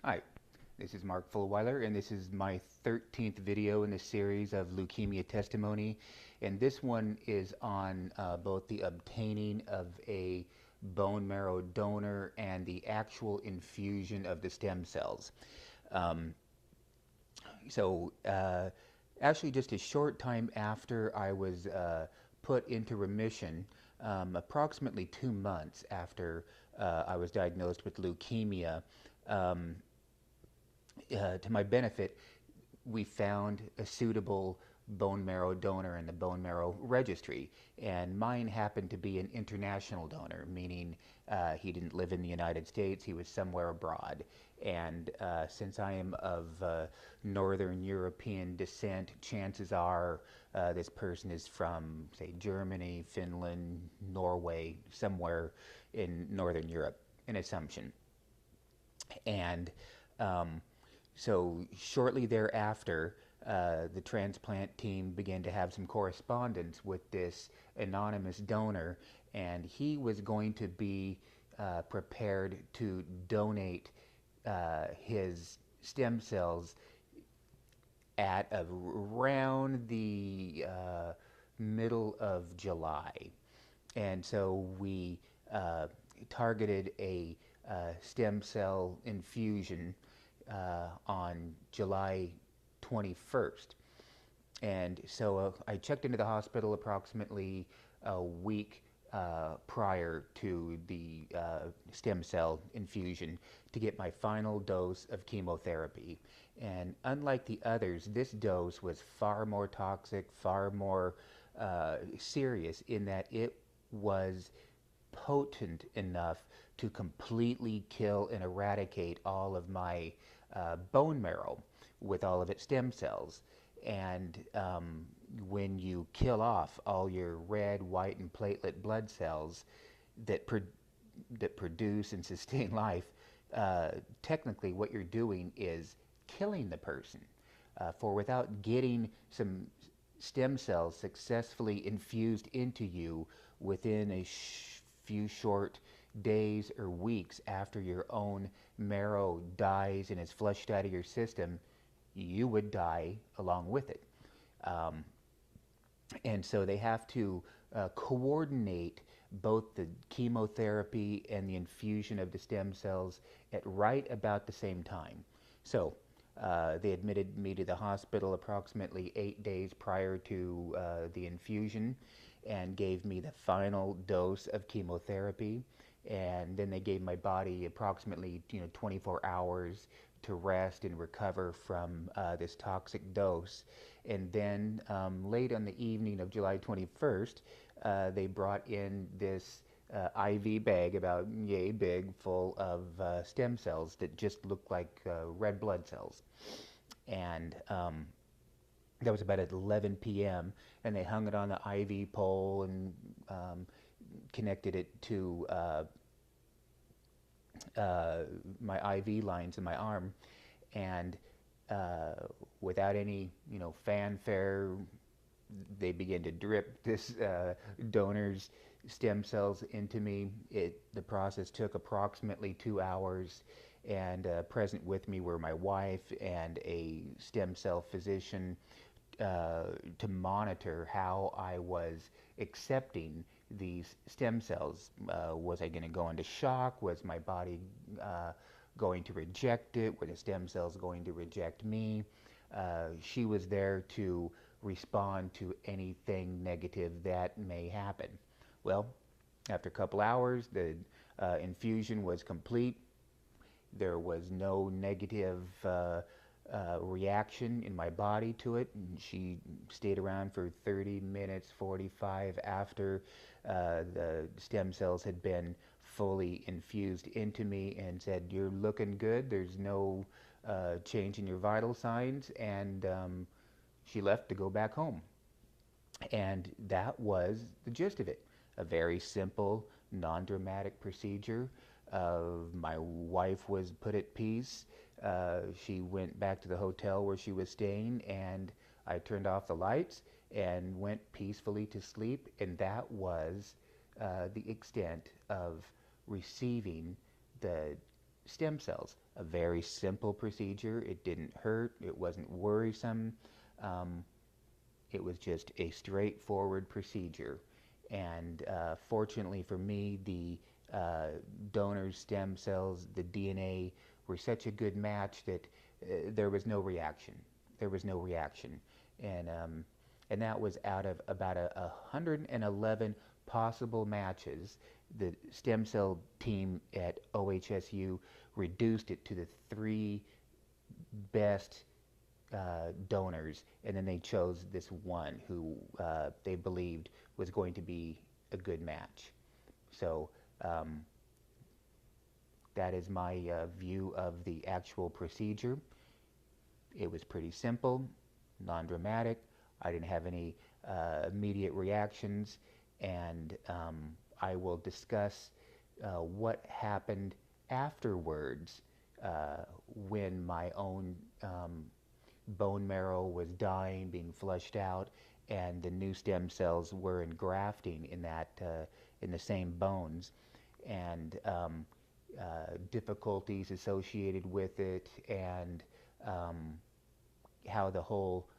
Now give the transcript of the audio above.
Hi, this is Mark Fullweiler, and this is my 13th video in the series of leukemia testimony. And this one is on both the obtaining of a bone marrow donor and the actual infusion of the stem cells. Um, so, actually, just a short time after I was put into remission, approximately 2 months after I was diagnosed with leukemia, um, to my benefit, we found a suitable bone marrow donor in the bone marrow registry. And mine happened to be an international donor, meaning he didn't live in the United States, he was somewhere abroad. And since I am of Northern European descent, chances are this person is from, say, Germany, Finland, Norway, somewhere in Northern Europe, an assumption. And um, so shortly thereafter, the transplant team began to have some correspondence with this anonymous donor, and he was going to be prepared to donate his stem cells at around the middle of July. And so we targeted a stem cell infusion on July 21st. And so I checked into the hospital approximately a week prior to the stem cell infusion to get my final dose of chemotherapy. And unlike the others, this dose was far more toxic, far more serious in that it was potent enough to completely kill and eradicate all of my bone marrow with all of its stem cells. And when you kill off all your red, white, and platelet blood cells that, that produce and sustain life, technically what you're doing is killing the person. For without getting some stem cells successfully infused into you within a few short days or weeks after your own marrow dies and is flushed out of your system, you would die along with it. Um, and so they have to coordinate both the chemotherapy and the infusion of the stem cells at right about the same time. So they admitted me to the hospital approximately 8 days prior to the infusion and gave me the final dose of chemotherapy. And then they gave my body approximately 24 hours to rest and recover from this toxic dose. And then late on the evening of July 21st, they brought in this IV bag about yay big full of stem cells that just looked like red blood cells. And that was about at 11 p.m. and they hung it on the IV pole and connected it to my IV lines in my arm, and without any fanfare, they began to drip this donor's stem cells into me. The process took approximately 2 hours, and present with me were my wife and a stem cell physician to monitor how I was accepting these stem cells. Was I going to go into shock? Was my body going to reject it? Were the stem cells going to reject me? She was there to respond to anything negative that may happen. Well, after a couple hours, the infusion was complete. There was no negative reaction in my body to it. And she stayed around for 30 minutes, 45 after the stem cells had been fully infused into me and said, "You're looking good. There's no change in your vital signs." And she left to go back home. And that was the gist of it. A very simple, non-dramatic procedure. My wife was put at peace. She went back to the hotel where she was staying, and I turned off the lights and went peacefully to sleep. And that was the extent of receiving the stem cells. A very simple procedure. It didn't hurt. It wasn't worrisome. Um, it was just a straightforward procedure. And fortunately for me, the donor's stem cells, the DNA, were such a good match that there was no reaction. There was no reaction. And, um, and that was out of about 111 possible matches. The stem cell team at OHSU reduced it to the three best donors, and then they chose this one who they believed was going to be a good match. So um, that is my view of the actual procedure. It was pretty simple, non-dramatic. I didn't have any immediate reactions, and I will discuss what happened afterwards when my own bone marrow was dying, being flushed out, and the new stem cells were engrafting in that in the same bones, and difficulties associated with it, and how the whole